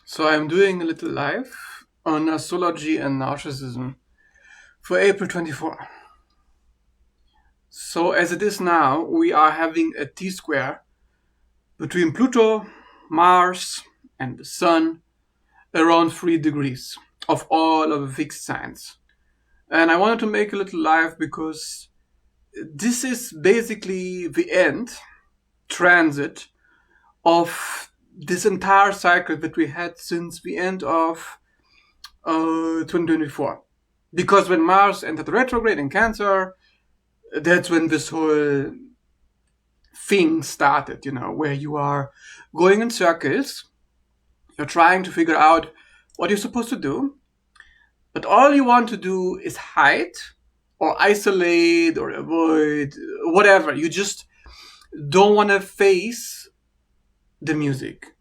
So I'm doing a little live on astrology and narcissism for April 24. So as it is now, we are having a T-square between Pluto, Mars, and the Sun around 3 degrees of all of the fixed signs. And I wanted to make a little live because this is basically the end transit of this entire cycle that we had since the end of 2024. Because when Mars entered retrograde in Cancer, that's when this whole thing started, where you are going in circles, you're trying to figure out what you're supposed to do, but all you want to do is hide or isolate or avoid, whatever. You just don't want to face the music.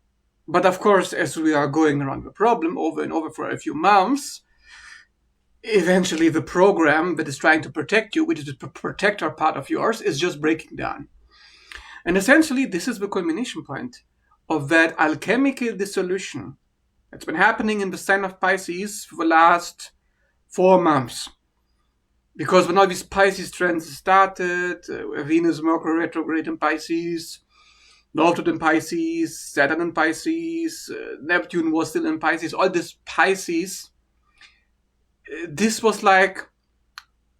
But of course, as we are going around the problem over and over for a few months, eventually the program that is trying to protect you, which is the protector part of yours, is just breaking down. And essentially, this is the culmination point of that alchemical dissolution that's been happening in the sign of Pisces for the last 4 months. Because when all these Pisces trends started, Venus, Mercury retrograde in Pisces, North in Pisces, Saturn in Pisces, Neptune was still in Pisces, all this Pisces, this was like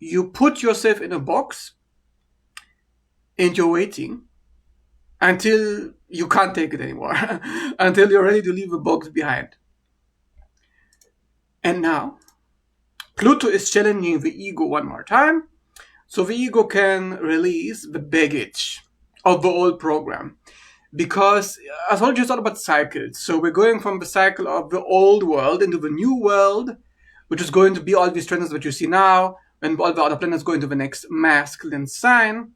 you put yourself in a box and you're waiting until you can't take it anymore, until you're ready to leave the box behind. And now, Pluto is challenging the ego one more time, so the ego can release the baggage of the old program. Because astrology is all about cycles, so we're going from the cycle of the old world into the new world, which is going to be all these trends that you see now, and all the other planets go into the next masculine sign.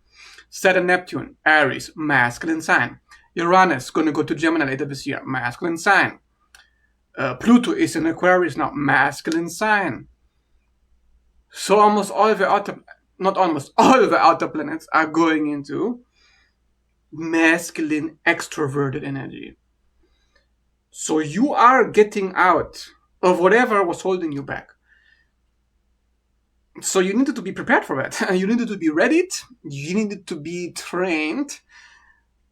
Saturn, Neptune, Aries, masculine sign. Uranus going to go to Gemini later this year, masculine sign. Pluto is in Aquarius now, masculine sign. So almost all the outer, not almost, all the outer planets are going into masculine extroverted energy. So you are getting out of whatever was holding you back. So you needed to be prepared for that. You needed to be ready. You needed to be trained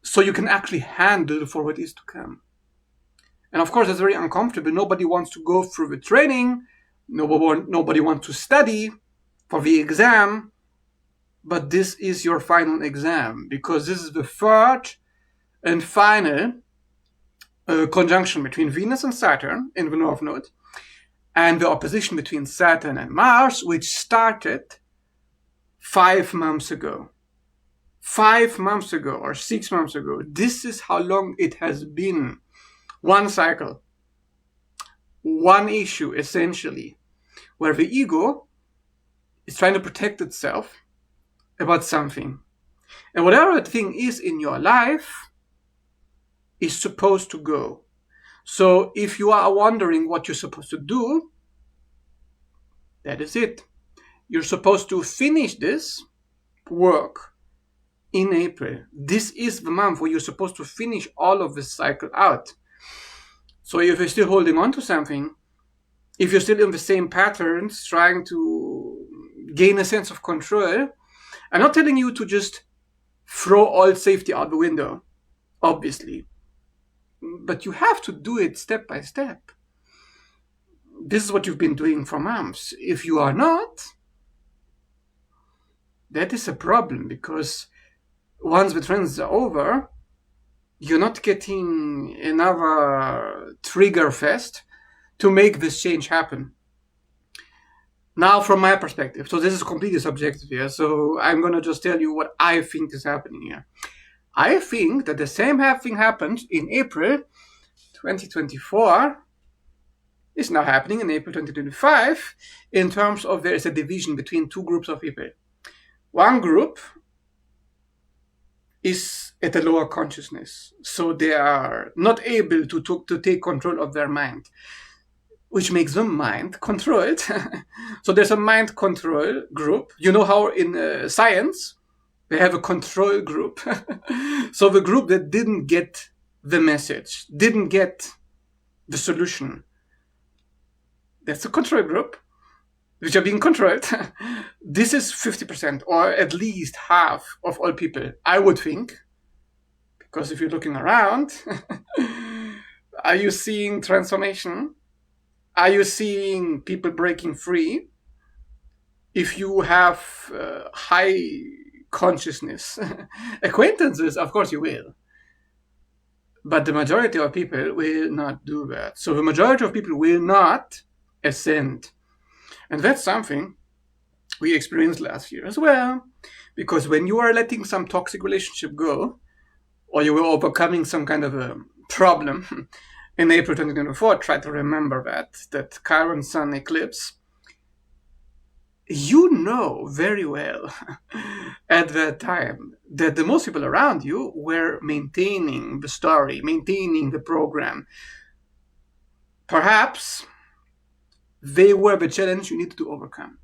so you can actually handle for what is to come. And of course, it's very uncomfortable. Nobody wants to go through the training. Nobody wants to study for the exam. But this is your final exam, because this is the third and final conjunction between Venus and Saturn in the North Node, and the opposition between Saturn and Mars, which started 5 months ago. 5 months ago or 6 months ago. This is how long it has been. One cycle. One issue, essentially, where the ego is trying to protect itself about something. And whatever that thing is in your life is supposed to go. So if you are wondering what you're supposed to do, that is it. You're supposed to finish this work in April. This is the month where you're supposed to finish all of this cycle out. So if you're still holding on to something, if you're still in the same patterns, trying to gain a sense of control, I'm not telling you to just throw all safety out the window, obviously. But you have to do it step by step. This is what you've been doing for months. If you are not, that is a problem, because once the trends are over, you're not getting another trigger fest to make this change happen. Now, from my perspective, so this is completely subjective here, so I'm going to just tell you what I think is happening here. I think that the same thing happened in April 2024 is now happening in April 2025 in terms of there is a division between 2 groups of people. One group is at a lower consciousness, so they are not able to take control of their mind, which makes them mind controlled. So there's a mind control group. You know how in science they have a control group. So the group that didn't get the message, didn't get the solution. That's the control group, which are being controlled. This is 50%, or at least half of all people, I would think. Because if you're looking around, are you seeing transformation? Are you seeing people breaking free? If you have high consciousness acquaintances, of course you will. But the majority of people will not do that. So the majority of people will not ascend. And that's something we experienced last year as well. Because when you are letting some toxic relationship go, or you were overcoming some kind of a problem in April 2024, try to remember that Chiron Sun eclipse, you know very well at that time that the most people around you were maintaining the story, maintaining the program. Perhaps they were the challenge you needed to overcome.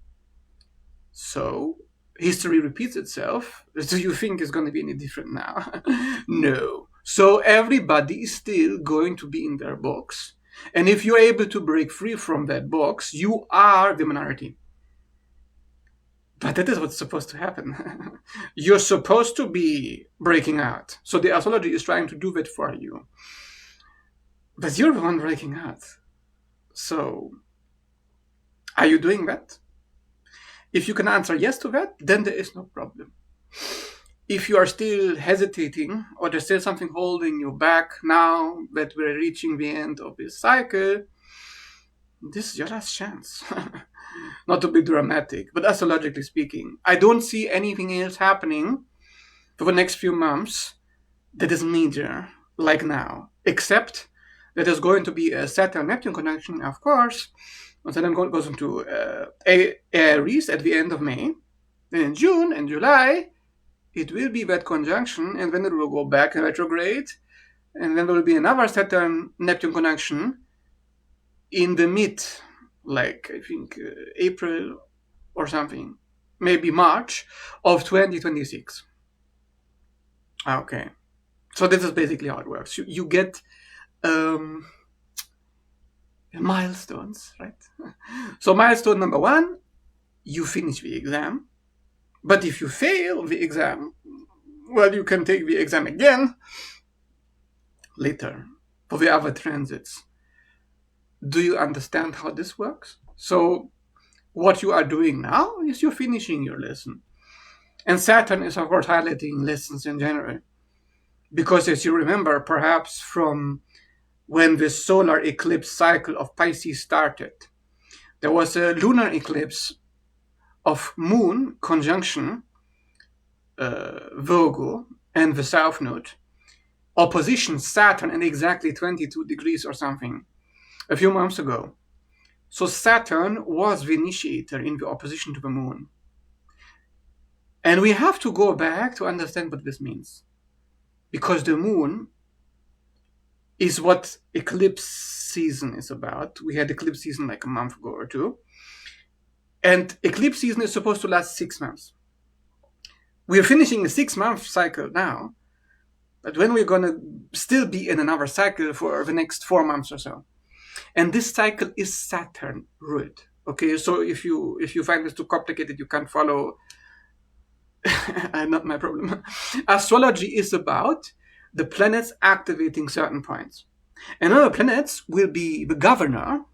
So history repeats itself. Do you think it's going to be any different now? No. So everybody is still going to be in their box. And if you're able to break free from that box, you are the minority. But that is what's supposed to happen. You're supposed to be breaking out. So the astrology is trying to do that for you. But you're the one breaking out. So are you doing that? If you can answer yes to that, then there is no problem. If you are still hesitating, or there's still something holding you back now that we're reaching the end of this cycle, this is your last chance. Not to be dramatic, but astrologically speaking, I don't see anything else happening for the next few months that is major, like now, except that there's going to be a Saturn-Neptune conjunction, of course. Saturn goes into Aries at the end of May. Then in June and July, it will be that conjunction, and then it will go back in retrograde, and then there will be another Saturn-Neptune conjunction in the mid, like I think April or something, maybe March of 2026. Okay, so this is basically how it works. You get milestones, right? So milestone number 1, you finish the exam. But if you fail the exam, well, you can take the exam again later for the other transits. Do you understand how this works? So what you are doing now is you're finishing your lesson. And Saturn is, of course, highlighting lessons in general. Because as you remember, perhaps from when the solar eclipse cycle of Pisces started, there was a lunar eclipse of Moon conjunction Virgo and the South Node, opposition Saturn at exactly 22 degrees or something a few months ago. So Saturn was the initiator in the opposition to the Moon. And we have to go back to understand what this means. Because the Moon is what eclipse season is about. We had eclipse season like a month ago or two. And eclipse season is supposed to last 6 months. We are finishing a 6-month cycle now, but when we're going to still be in another cycle for the next 4 months or so. And this cycle is Saturn ruled. Okay, so if you find this too complicated, you can't follow, not my problem. Astrology is about the planets activating certain points. And other planets will be the governor,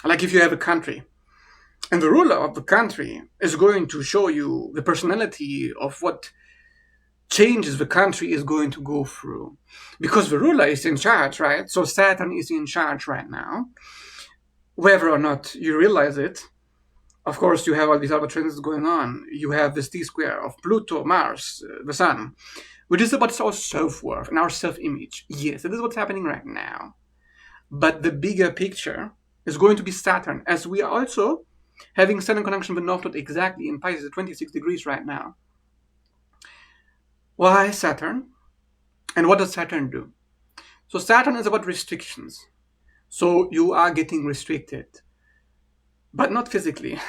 like if you have a country. And the ruler of the country is going to show you the personality of what changes the country is going to go through. Because the ruler is in charge, right? So Saturn is in charge right now. Whether or not you realize it, of course, you have all these other transits going on. You have this T-square of Pluto, Mars, the Sun, which is about our self-worth and our self-image. Yes, that is what's happening right now. But the bigger picture is going to be Saturn, as we are also having Saturn conjunction with North Node exactly in Pisces at 26 degrees right now. Why Saturn? And what does Saturn do? So Saturn is about restrictions. So you are getting restricted, but not physically.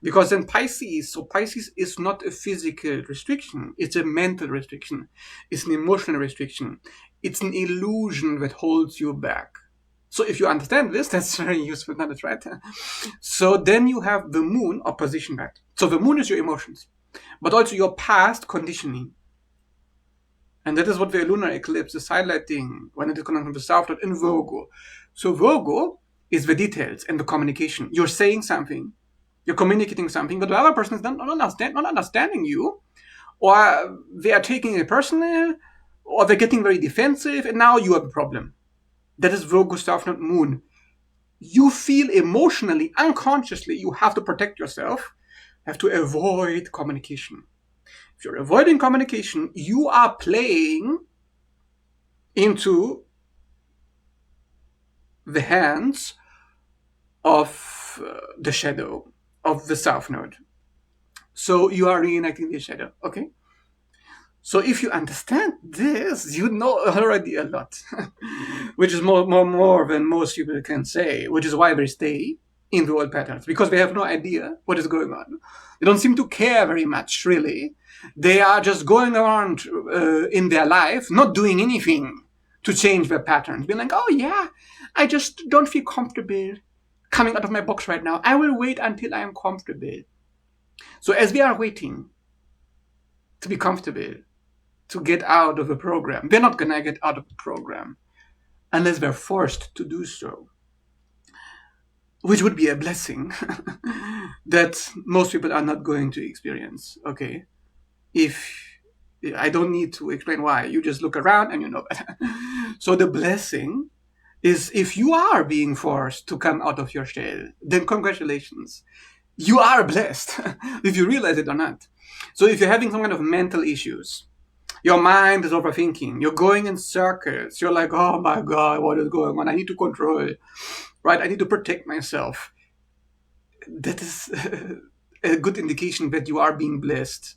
Because in Pisces, so Pisces is not a physical restriction, it's a mental restriction, it's an emotional restriction, it's an illusion that holds you back. So if you understand this, that's very useful, not right? So then you have the moon opposition that. So the moon is your emotions, but also your past conditioning. And that is what the lunar eclipse is highlighting when it is connected to the South Node in Virgo. So Virgo is the details and the communication. You're saying something, you're communicating something, but the other person is not understanding you, or they are taking it personal, or they're getting very defensive, and now you have a problem. That is Virgo South Node Moon. You feel emotionally, unconsciously, you have to protect yourself, have to avoid communication. If you're avoiding communication, you are playing into the hands of the shadow of the South Node. So you are reenacting the shadow, okay? So if you understand this, you know already a lot, which is more than most people can say, which is why they stay in the old patterns, because they have no idea what is going on. They don't seem to care very much, really. They are just going around in their life, not doing anything to change their patterns. Being like, oh yeah, I just don't feel comfortable coming out of my box right now. I will wait until I am comfortable. So as we are waiting to be comfortable, to get out of the program, they're not going to get out of the program unless they're forced to do so, which would be a blessing that most people are not going to experience, okay? If I don't need to explain why, you just look around and you know better. So the blessing is, if you are being forced to come out of your shell, then congratulations. You are blessed, if you realize it or not. So if you're having some kind of mental issues, your mind is overthinking, you're going in circles, you're like, oh my God, what is going on? I need to control, right? I need to protect myself. That is a good indication that you are being blessed,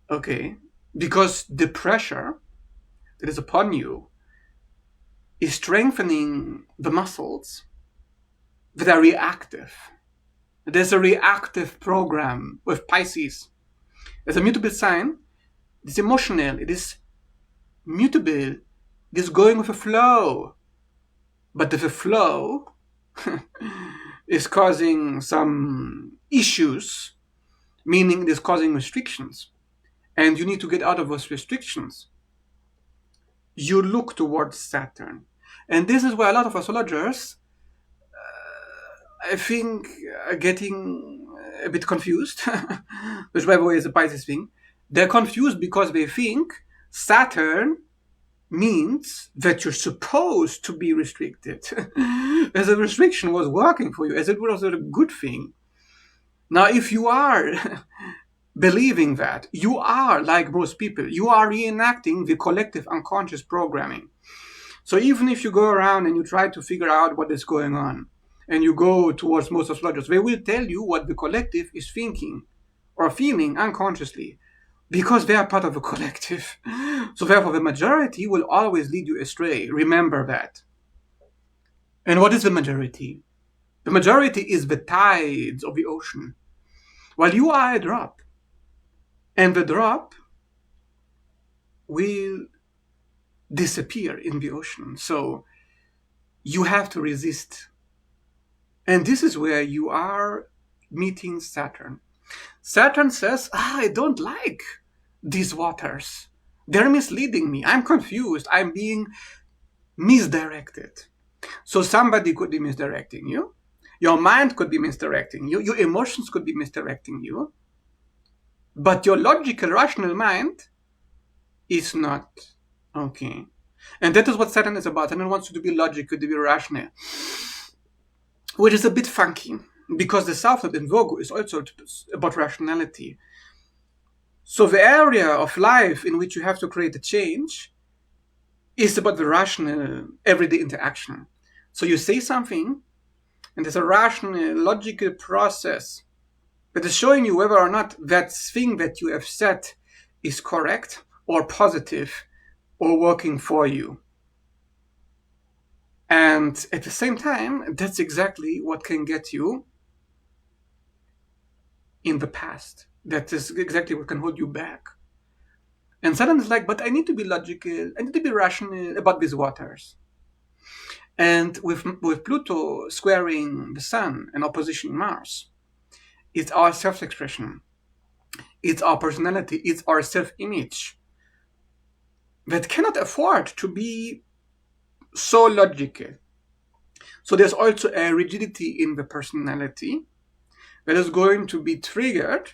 okay? Because the pressure that is upon you is strengthening the muscles that are reactive. There's a reactive program with Pisces. There's a mutable sign. It's emotional. It is mutable. It is going with the flow. But if the flow is causing some issues, meaning it is causing restrictions, and you need to get out of those restrictions, you look towards Saturn. And this is where a lot of astrologers, I think, are getting a bit confused, which by the way is a Pisces thing. They're confused because they think Saturn means that you're supposed to be restricted, as a restriction was working for you, as it was a good thing. Now, if you are believing that, you are, like most people, you are reenacting the collective unconscious programming. So even if you go around and you try to figure out what is going on, and you go towards most astrologers, they will tell you what the collective is thinking or feeling unconsciously, because they are part of a collective. So therefore, the majority will always lead you astray. Remember that. And what is the majority? The majority is the tides of the ocean. While you are a drop, and the drop will disappear in the ocean. So you have to resist. And this is where you are meeting Saturn. Saturn says, I don't like these waters. They're misleading me. I'm confused. I'm being misdirected. So somebody could be misdirecting you. Your mind could be misdirecting you. Your emotions could be misdirecting you. But your logical, rational mind is not. Okay. And that is what Saturn is about. Saturn wants you to be logical, to be rational, which is a bit funky, because the South Node in Virgo is also about rationality. So the area of life in which you have to create a change is about the rational, everyday interaction. So you say something, and there's a rational, logical process that is showing you whether or not that thing that you have said is correct or positive or working for you. And at the same time, that's exactly what can get you in the past. That is exactly what can hold you back. And Saturn is like, but I need to be logical, I need to be rational about these waters. And with Pluto squaring the Sun and opposition Mars, it's our self-expression, it's our personality, it's our self-image that cannot afford to be so logical. So there's also a rigidity in the personality that is going to be triggered,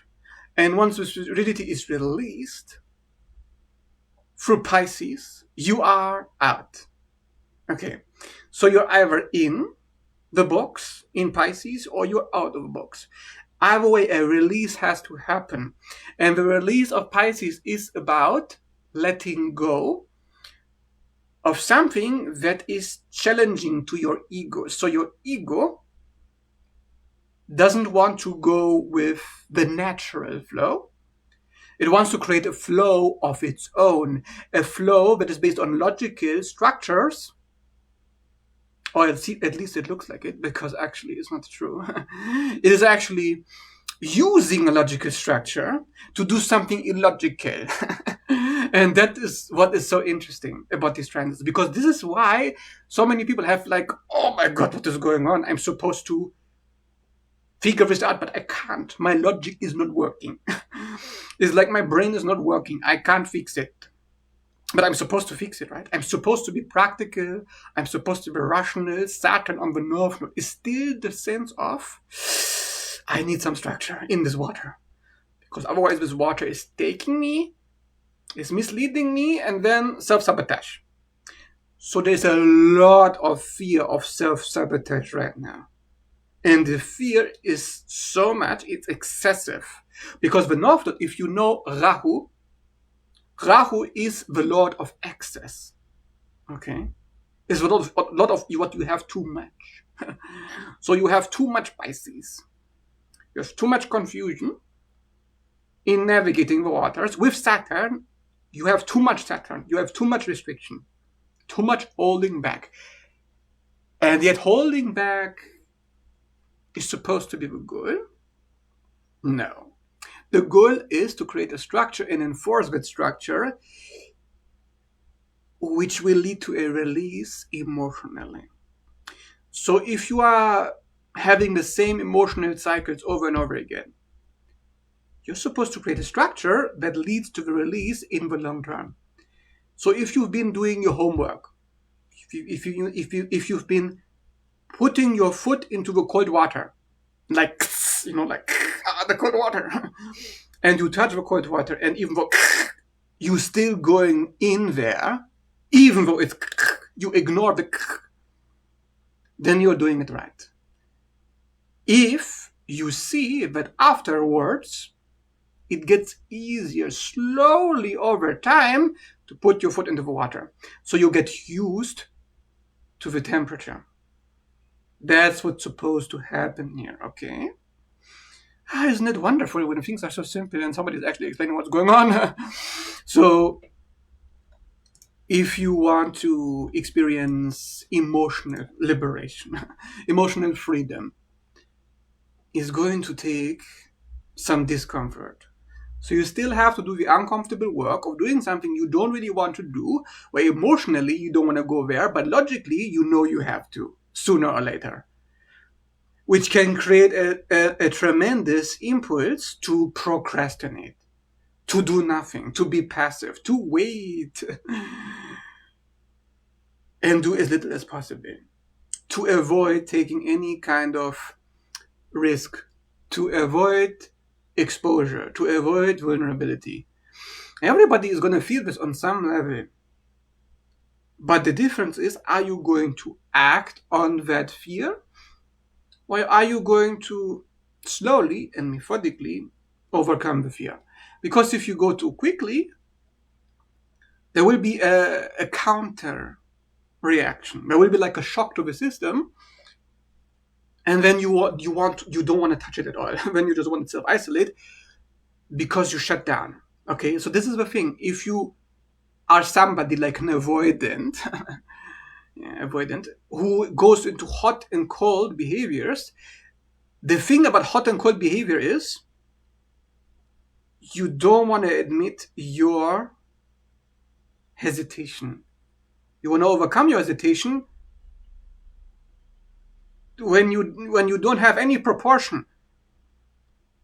and once this rigidity is released through Pisces, you are out. Okay, so you're either in the box in Pisces or you're out of the box. Either way, a release has to happen. And the release of Pisces is about letting go of something that is challenging to your ego. So your ego doesn't want to go with the natural flow. It wants to create a flow of its own, a flow that is based on logical structures, or at least it looks like it, because actually it's not true. It is actually using a logical structure to do something illogical. And that is what is so interesting about these transits, because this is why so many people have like, oh my god, what is going on? I'm supposed to figure this out, but I can't. My logic is not working. It's like my brain is not working. I can't fix it. But I'm supposed to fix it, right? I'm supposed to be practical. I'm supposed to be rational. Saturn on the North Node is still the sense of, I need some structure in this water. Because otherwise this water is taking me, is misleading me, and then self-sabotage. So there's a lot of fear of self-sabotage right now. And the fear is so much, it's excessive. Because the North Node, if you know Rahu is the lord of excess. Okay? It's a lot of what you have too much. So you have too much Pisces. You have too much confusion in navigating the waters. With Saturn, you have too much Saturn. You have too much restriction. Too much holding back. And yet holding back is supposed to be the goal? No. The goal is to create a structure and enforce that structure, which will lead to a release emotionally. So if you are having the same emotional cycles over and over again, you're supposed to create a structure that leads to the release in the long term. So if you've been doing your homework, if you've been putting your foot into the cold water, like the cold water, and you touch the cold water, and even though you still going in there, even though it's you ignore the, then you're doing it right. If you see that afterwards it gets easier slowly over time to put your foot into the water, so you get used to the temperature. That's what's supposed to happen here, okay? Isn't it wonderful when things are so simple and somebody's actually explaining what's going on? So if you want to experience emotional liberation, emotional freedom, is going to take some discomfort. So you still have to do the uncomfortable work of doing something you don't really want to do, where emotionally you don't want to go there, but logically you know you have to, sooner or later. Which can create a tremendous impulse to procrastinate, to do nothing, to be passive, to wait, and do as little as possible, to avoid taking any kind of risk, to avoid exposure, to avoid vulnerability. Everybody is going to feel this on some level. But the difference is, are you going to act on that fear? Or are you going to slowly and methodically overcome the fear? Because if you go too quickly, there will be a counter reaction. There will be like a shock to the system, and then you don't want to touch it at all. Then you just want to self-isolate because you shut down. Okay, so this is the thing. If you are somebody like an avoidant, who goes into hot and cold behaviors, the thing about hot and cold behavior is you don't want to admit your hesitation. You want to overcome your hesitation when you don't have any proportion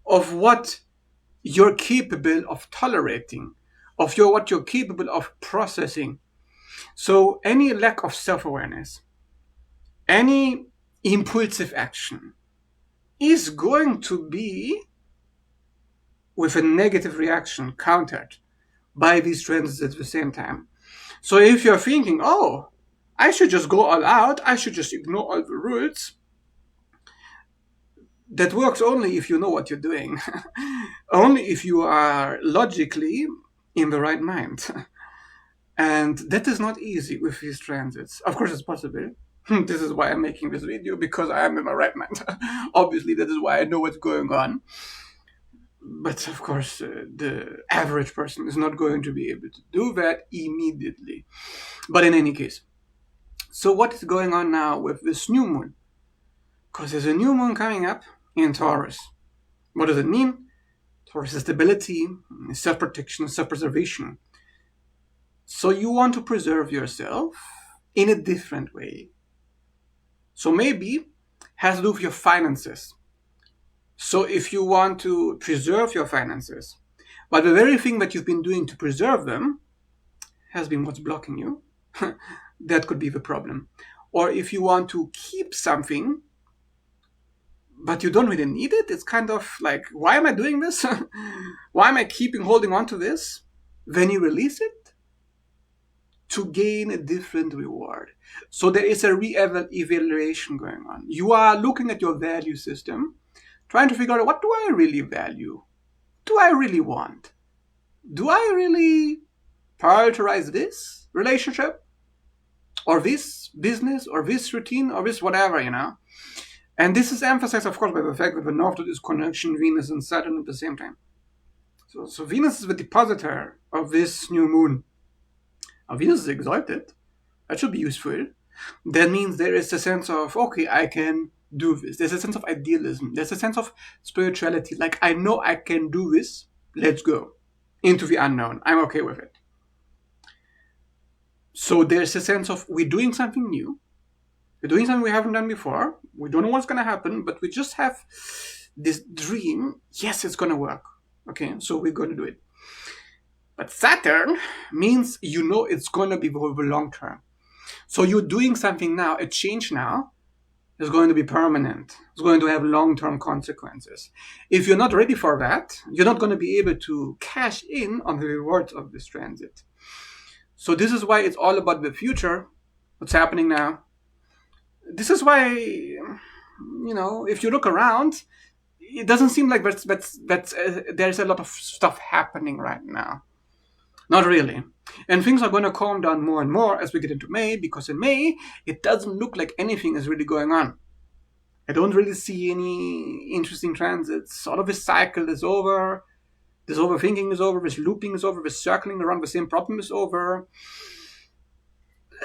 of what you're capable of tolerating, of what you're capable of processing. So any lack of self-awareness, any impulsive action is going to be with a negative reaction countered by these trends at the same time. So if you're thinking, oh, I should just go all out, I should just ignore all the rules, that works only if you know what you're doing. Only if you are logically in the right mind. And that is not easy with these transits. Of course, it's possible. This is why I'm making this video, because I am in my right mind. Obviously, that is why I know what's going on. But of course, the average person is not going to be able to do that immediately. But in any case, so what is going on now with this new moon? Because there's a new moon coming up in Taurus. What does it mean? Taurus is stability, self-protection, self-preservation. So you want to preserve yourself in a different way. So maybe has to do with your finances. So if you want to preserve your finances, but the very thing that you've been doing to preserve them has been what's blocking you, that could be the problem. Or if you want to keep something, but you don't really need it, it's kind of like, why am I doing this? Why am I holding on to this? Then you release it to gain a different reward. So there is a re-evaluation going on. You are looking at your value system, trying to figure out, what do I really value? Do I really want? Do I really prioritize this relationship? Or this business? Or this routine? Or this whatever, And this is emphasized, of course, by the fact that the North Node is conjunction Venus and Saturn at the same time. So Venus is the depositor of this new moon. Now, Venus is exalted. That should be useful. That means there is a sense of, okay, I can do this. There's a sense of idealism. There's a sense of spirituality. Like, I know I can do this. Let's go into the unknown. I'm okay with it. So there's a sense of, we're doing something new. We're doing something we haven't done before. We don't know what's going to happen, but we just have this dream. Yes, it's going to work. Okay, so we're going to do it. But Saturn means it's going to be for the long term. So you're doing something now, a change now, is going to be permanent. It's going to have long-term consequences. If you're not ready for that, you're not going to be able to cash in on the rewards of this transit. So this is why it's all about the future, what's happening now. This is why, if you look around, it doesn't seem like there's a lot of stuff happening right now. Not really. And things are going to calm down more and more as we get into May, because in May, it doesn't look like anything is really going on. I don't really see any interesting transits. All of this cycle is over. This overthinking is over. This looping is over. This circling around the same problem is over.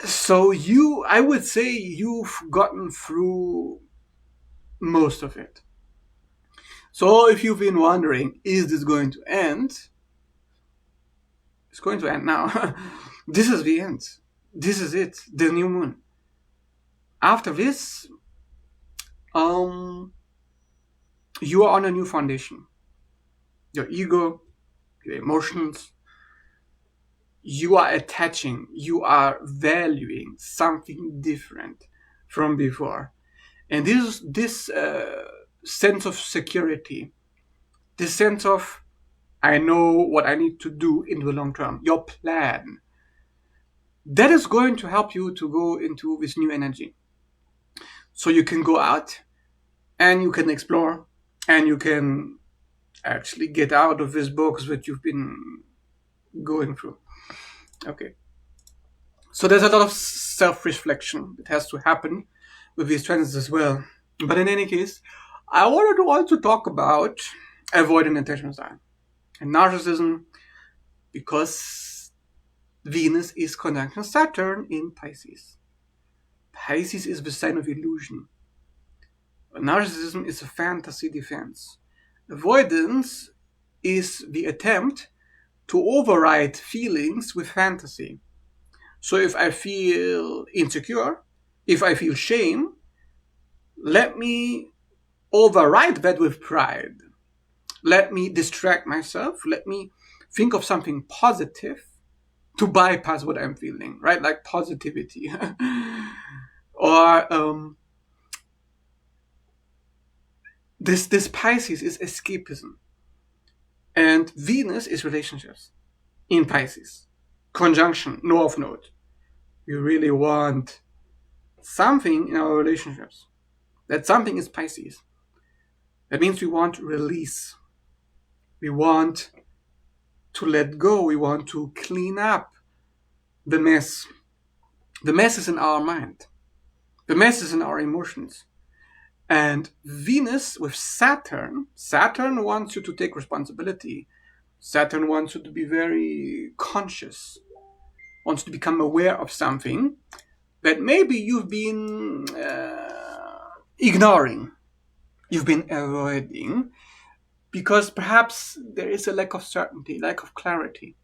So I would say you've gotten through most of it. So if you've been wondering, is this going to end? It's going to end now. This is the end. This is it. The new moon. After this, you are on a new foundation. Your ego, your emotions, you are attaching, you are valuing something different from before. And this sense of security, this sense of, I know what I need to do in the long term, your plan, that is going to help you to go into this new energy. So you can go out and you can explore and you can actually get out of this box that you've been going through. Okay. So there's a lot of self-reflection that has to happen with these transits as well. But in any case, I wanted to also talk about avoidant attachment style and narcissism, because Venus is conjunction Saturn in Pisces. Pisces is the sign of illusion. Narcissism is a fantasy defense. Avoidance is the attempt to override feelings with fantasy. So if I feel insecure, if I feel shame, Let me override that with pride. Let me distract myself. Let me think of something positive to bypass what I'm feeling, right? Like positivity. Or this Pisces is escapism. And Venus is relationships in Pisces. Conjunction, North Node. We really want something in our relationships. That something is Pisces. That means we want release. We want to let go. We want to clean up the mess. The mess is in our mind. The mess is in our emotions. And Venus with Saturn wants you to take responsibility. Saturn wants you to be very conscious, wants to become aware of something that maybe you've been ignoring, you've been avoiding, because perhaps there is a lack of certainty, lack of clarity.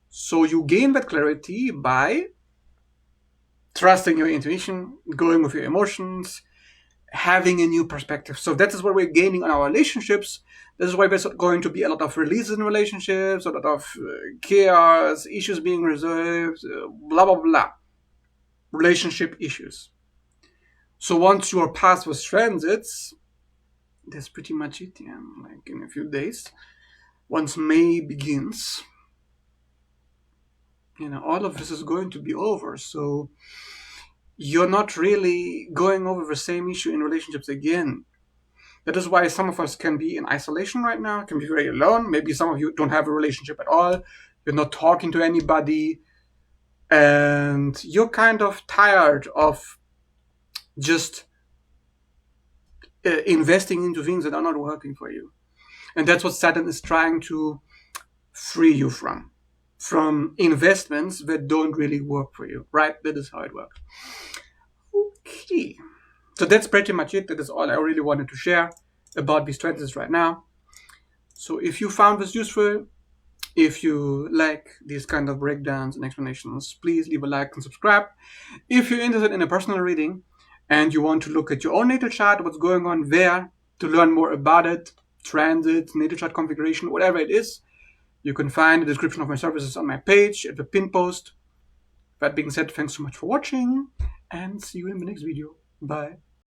So you gain that clarity by trusting your intuition, going with your emotions, having a new perspective. So that is what we're gaining on our relationships. This is why there's going to be a lot of releases in relationships, a lot of chaos, issues being resolved, blah, blah, blah. Relationship issues. So once you are past those transits, that's pretty much it. Yeah, like in a few days, once May begins, all of this is going to be over. So you're not really going over the same issue in relationships again. That is why some of us can be in isolation right now, can be very alone. Maybe some of you don't have a relationship at all. You're not talking to anybody. And you're kind of tired of just investing into things that are not working for you. And that's what Saturn is trying to free you from investments that don't really work for you, right? That is how it works. Okay. So that's pretty much it. That is all I really wanted to share about these transits right now. So if you found this useful, if you like these kind of breakdowns and explanations, please leave a like and subscribe. If you're interested in a personal reading and you want to look at your own natal chart, what's going on there, to learn more about it, transit, natal chart configuration, whatever it is, you can find the description of my services on my page at the pin post. That being said, thanks so much for watching and see you in the next video. Bye.